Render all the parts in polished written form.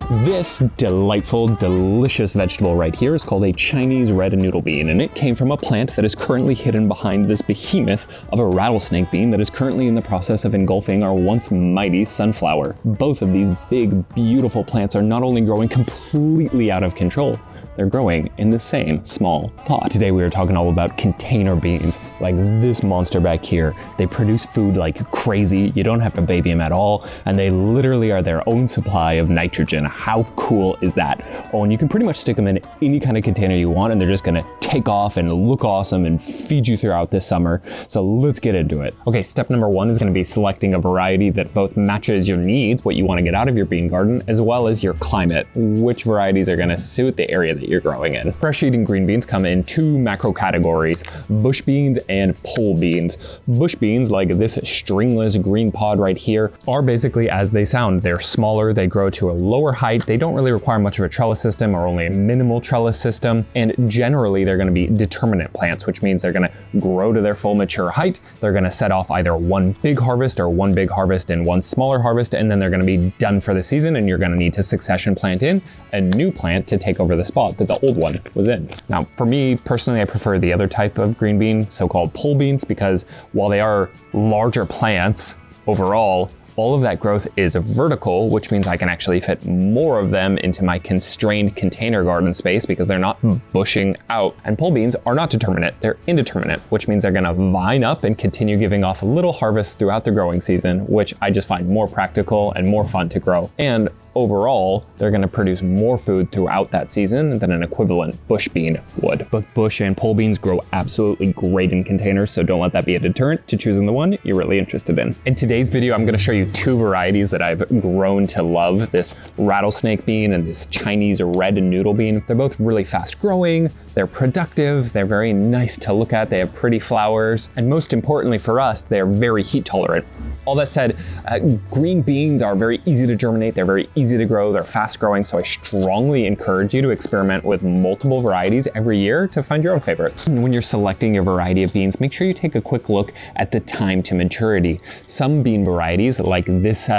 This delightful, delicious vegetable right here is called a Chinese red noodle bean, and it came from a plant that is currently hidden behind this behemoth of a rattlesnake bean that is currently in the process of engulfing our once mighty sunflower. Both of these big, beautiful plants are not only growing completely out of control, they're growing in the same small pot. Today we are talking all about container beans, like this monster back here. They produce food like crazy. You don't have to baby them at all, and they literally are their own supply of nitrogen. How cool is that? Oh, and you can pretty much stick them in any kind of container you want, and they're just gonna take off and look awesome and feed you throughout this summer. So let's get into it. Okay, step number one is gonna be selecting a variety that both matches your needs, what you wanna get out of your bean garden, as well as your climate, which varieties are gonna suit the area that you're growing in. Fresh eating green beans come in two macro categories: bush beans and pole beans. Bush beans, like this stringless green pod right here, are basically as they sound. They're smaller, they grow to a lower height, they don't really require much of a trellis system or only a minimal trellis system, and generally they're gonna be determinate plants, which means they're gonna grow to their full mature height. They're gonna set off either one big harvest or one big harvest and one smaller harvest, and then they're gonna be done for the season, and you're gonna need to succession plant in a new plant to take over the spot that the old one was in. Now, for me personally, I prefer the other type of green bean, so-called pole beans, because while they are larger plants overall, all of that growth is vertical, which means I can actually fit more of them into my constrained container garden space because they're not bushing out. And pole beans are not determinate, they're indeterminate, which means they're gonna vine up and continue giving off little harvests throughout the growing season, which I just find more practical and more fun to grow. And overall, they're gonna produce more food throughout that season than an equivalent bush bean would. Both bush and pole beans grow absolutely great in containers, so don't let that be a deterrent to choosing the one you're really interested in. In today's video, I'm gonna show you two varieties that I've grown to love, this rattlesnake bean and this Chinese red noodle bean. They're both really fast growing, they're productive, they're very nice to look at, they have pretty flowers, and most importantly for us, they're very heat tolerant. All that said, green beans are very easy to germinate, they're very easy to grow, they're fast growing, so I strongly encourage you to experiment with multiple varieties every year to find your own favorites. And when you're selecting your variety of beans, make sure you take a quick look at the time to maturity. Some bean varieties, like this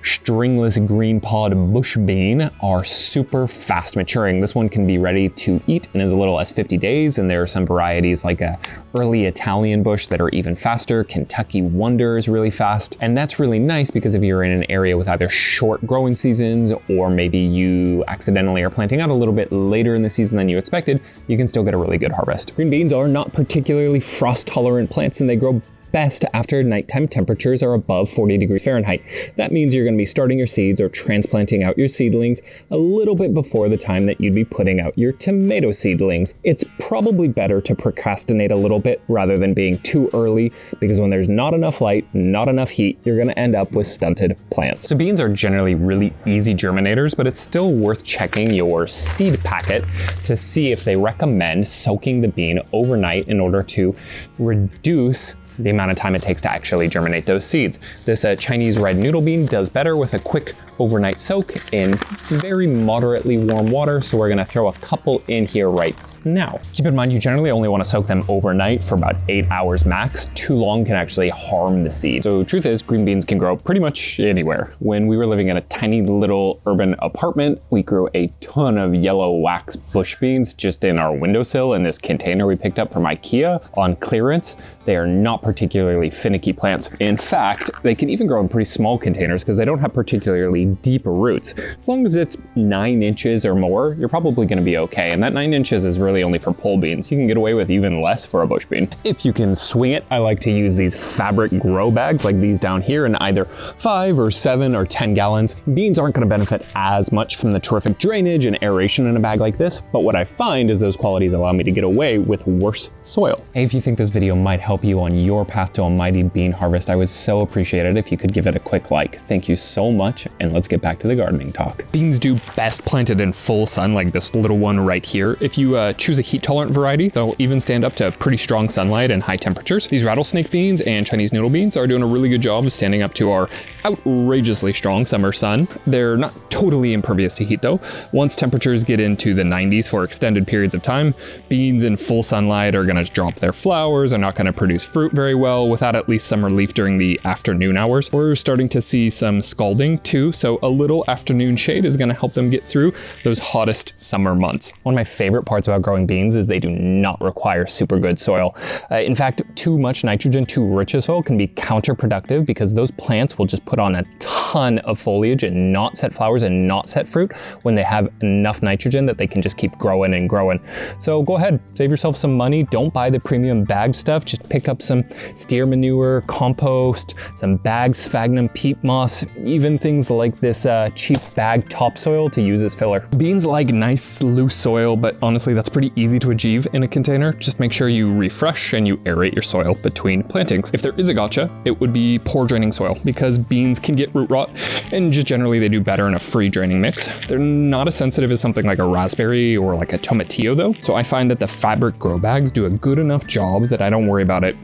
stringless green pod bush bean, are super fast maturing. This one can be ready to eat in as little as 50 days, and there are some varieties like a early Italian bush that are even faster. Kentucky Wonder is really fast, and that's really nice because if you're in an area with either short growing seasons or maybe you accidentally are planting out a little bit later in the season than you expected, you can still get a really good harvest. Green beans are not particularly frost tolerant plants, and they grow best after nighttime temperatures are above 40 degrees Fahrenheit. That means you're going to be starting your seeds or transplanting out your seedlings a little bit before the time that you'd be putting out your tomato seedlings. It's probably better to procrastinate a little bit rather than being too early, because when there's not enough light, not enough heat, you're going to end up with stunted plants. So beans are generally really easy germinators, but it's still worth checking your seed packet to see if they recommend soaking the bean overnight in order to reduce the amount of time it takes to actually germinate those seeds. This Chinese red noodle bean does better with a quick overnight soak in very moderately warm water, so we're gonna throw a couple in here right now. Keep in mind, you generally only want to soak them overnight for about 8 hours max. Too long can actually harm the seed. So truth is, green beans can grow pretty much anywhere. When we were living in a tiny little urban apartment, we grew a ton of yellow wax bush beans just in our windowsill in this container we picked up from IKEA on clearance. They are not particularly finicky plants. In fact, they can even grow in pretty small containers because they don't have particularly deep roots. As long as it's 9 inches or more, you're probably going to be okay. And that 9 inches is really only for pole beans. You can get away with even less for a bush bean. If you can swing it, I like to use these fabric grow bags like these down here in either 5 or 7 or 10 gallons. Beans aren't going to benefit as much from the terrific drainage and aeration in a bag like this, but what I find is those qualities allow me to get away with worse soil. Hey, if you think this video might help you on your path to a mighty bean harvest, I would so appreciate it if you could give it a quick like. Thank you so much, and let's get back to the gardening talk. Beans do best planted in full sun like this little one right here. If you choose a heat-tolerant variety that'll even stand up to pretty strong sunlight and high temperatures. These rattlesnake beans and Chinese noodle beans are doing a really good job of standing up to our outrageously strong summer sun. They're not totally impervious to heat though. Once temperatures get into the 90s for extended periods of time, beans in full sunlight are going to drop their flowers, are not going to produce fruit very well without at least some relief during the afternoon hours. We're starting to see some scalding too, so a little afternoon shade is going to help them get through those hottest summer months. One of my favorite parts about growing beans is they do not require super good soil. In fact, too much nitrogen, too rich a soil can be counterproductive because those plants will just put on a ton of foliage and not set flowers and not set fruit when they have enough nitrogen that they can just keep growing and growing. So go ahead, save yourself some money. Don't buy the premium bagged stuff. Just pick up some steer manure, compost, some bagged sphagnum peat moss, even things like this cheap bagged topsoil to use as filler. Beans like nice loose soil, but honestly that's pretty easy to achieve in a container. Just make sure you refresh and you aerate your soil between plantings. If there is a gotcha, it would be poor draining soil because beans can get root rot and just generally they do better in a free draining mix. They're not as sensitive as something like a raspberry or like a tomatillo though, so I find that the fabric grow bags do a good enough job that I don't worry about it,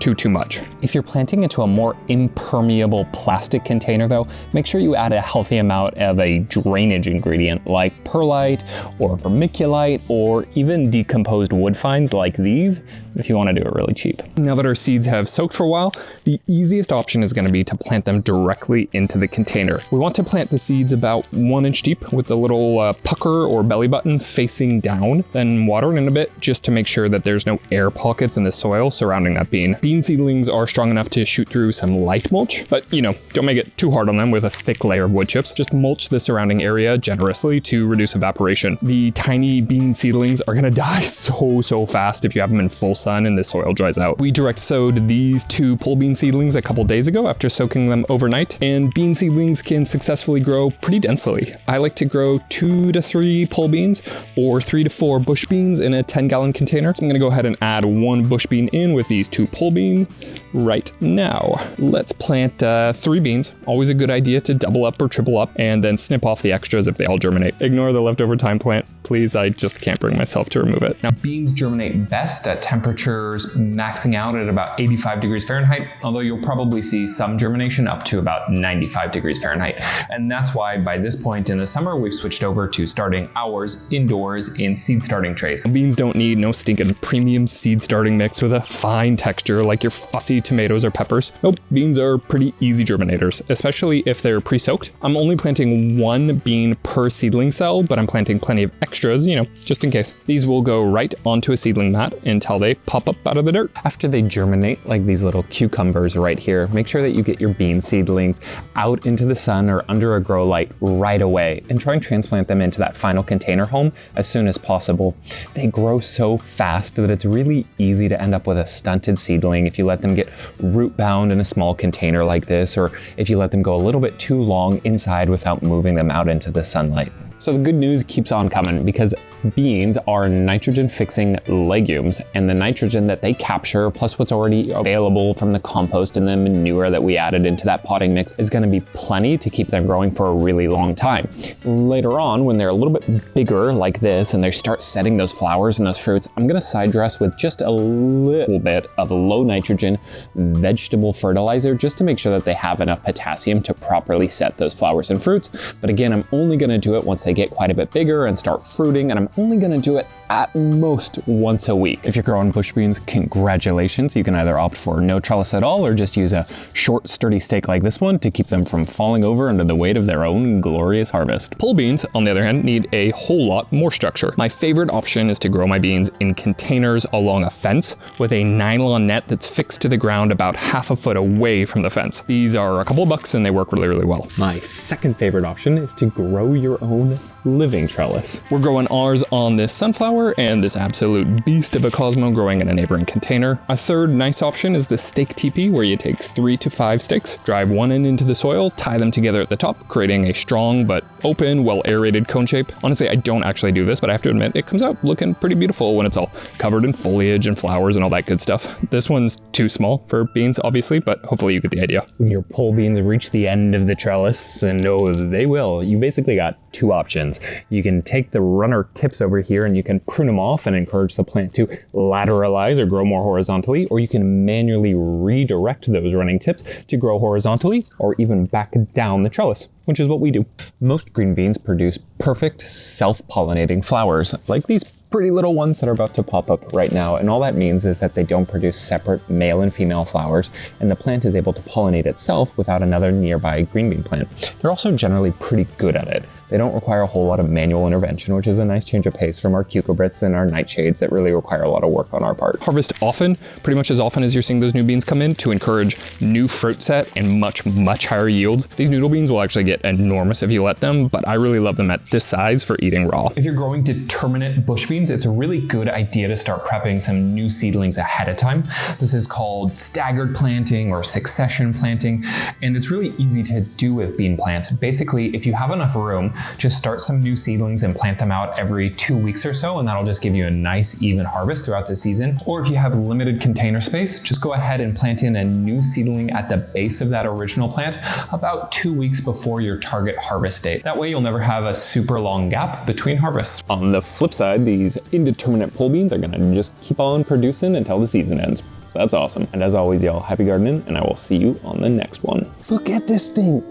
too much. If you're planting into a more impermeable plastic container though, make sure you add a healthy amount of a drainage ingredient like perlite or vermiculite or even decomposed wood fines like these if you want to do it really cheap. Now that our seeds have soaked for a while, the easiest option is going to be to plant them directly into the container. We want to plant the seeds about 1 inch deep with the little pucker or belly button facing down, then water it in a bit just to make sure that there's no air pockets in the soil surrounding that bean. Bean seedlings are strong enough to shoot through some light mulch, but don't make it too hard on them with a thick layer of wood chips. Just mulch the surrounding area generously to reduce evaporation. The tiny bean seedlings are gonna die so fast if you have them in full sun and the soil dries out. We direct sowed these 2 pole bean seedlings a couple days ago after soaking them overnight, and bean seedlings can successfully grow pretty densely. I like to grow 2 to 3 pole beans or 3 to 4 bush beans in a 10-gallon container. So I'm gonna go ahead and add 1 bush bean in with these 2 pole beans right now. Let's plant 3 beans. Always a good idea to double up or triple up and then snip off the extras if they all germinate. Ignore the leftover thyme plant, please. I just can't bring myself to remove it. Now, beans germinate best at temperatures maxing out at about 85 degrees Fahrenheit, although you'll probably see some germination up to about 95 degrees Fahrenheit. And that's why by this point in the summer, we've switched over to starting ours indoors in seed starting trays. Beans don't need no stinking premium seed starting mix with a fine texture like your fussy tomatoes or peppers. Nope, beans are pretty easy germinators, especially if they're pre-soaked. I'm only planting 1 bean per seedling cell, but I'm planting plenty of extras, just in case. These will go right onto a seedling mat until they pop up out of the dirt. After they germinate, like these little cucumbers right here, make sure that you get your bean seedlings out into the sun or under a grow light right away and try and transplant them into that final container home as soon as possible. They grow so fast that it's really easy to end up with a stunted seedling if you let them get root bound in a small container like this, or if you let them go a little bit too long inside without moving them out into the sunlight. So the good news keeps on coming because beans are nitrogen fixing legumes, and the nitrogen that they capture plus what's already available from the compost and the manure that we added into that potting mix is going to be plenty to keep them growing for a really long time. Later on, when they're a little bit bigger like this and they start setting those flowers and those fruits, I'm going to side dress with just a little bit of low nitrogen vegetable fertilizer just to make sure that they have enough potassium to properly set those flowers and fruits. But again, I'm only going to do it once they get quite a bit bigger and start fruiting, and I'm only going to do it at most once a week. If you're growing bush beans, congratulations. You can either opt for no trellis at all or just use a short, sturdy stake like this one to keep them from falling over under the weight of their own glorious harvest. Pole beans, on the other hand, need a whole lot more structure. My favorite option is to grow my beans in containers along a fence with a nylon net that's fixed to the ground about half a foot away from the fence. These are a couple of bucks and they work really, really well. My second favorite option is to grow your own living trellis. We're growing ours on this sunflower and this absolute beast of a Cosmo growing in a neighboring container. A third nice option is the stake teepee, where you take 3 to 5 stakes, drive one end into the soil, tie them together at the top, creating a strong but open, well aerated cone shape. Honestly, I don't actually do this, but I have to admit it comes out looking pretty beautiful when it's all covered in foliage and flowers and all that good stuff. This one's too small for beans, obviously, but hopefully you get the idea. When your pole beans reach the end of the trellis, and oh, they will, you basically got two options. You can take the runner tips over here and you can prune them off and encourage the plant to lateralize or grow more horizontally, or you can manually redirect those running tips to grow horizontally or even back down the trellis, which is what we do. Most green beans produce perfect self-pollinating flowers, like these pretty little ones that are about to pop up right now. And all that means is that they don't produce separate male and female flowers, and the plant is able to pollinate itself without another nearby green bean plant. They're also generally pretty good at it. They don't require a whole lot of manual intervention, which is a nice change of pace from our cucurbits and our nightshades that really require a lot of work on our part. Harvest often, pretty much as often as you're seeing those new beans come in, to encourage new fruit set and much higher yields. These noodle beans will actually get enormous if you let them, but I really love them at this size for eating raw. If you're growing determinate bush beans, it's a really good idea to start prepping some new seedlings ahead of time. This is called staggered planting or succession planting, and it's really easy to do with bean plants. Basically, if you have enough room, just start some new seedlings and plant them out every 2 weeks or so, and that'll just give you a nice even harvest throughout the season. Or if you have limited container space, just go ahead and plant in a new seedling at the base of that original plant about 2 weeks before your target harvest date. That way you'll never have a super long gap between harvests. On the flip side, these indeterminate pole beans are gonna just keep on producing until the season ends. So that's awesome. And as always, y'all, happy gardening, and I will see you on the next one. Look at this thing.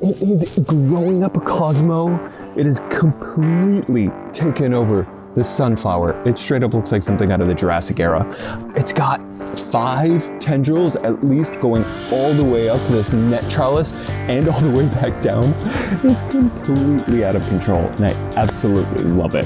It is growing up a Cosmo. It is completely taken over the sunflower. It straight up looks like something out of the Jurassic era. It's got 5 tendrils at least going all the way up this net trellis and all the way back down. It's completely out of control, and I absolutely love it.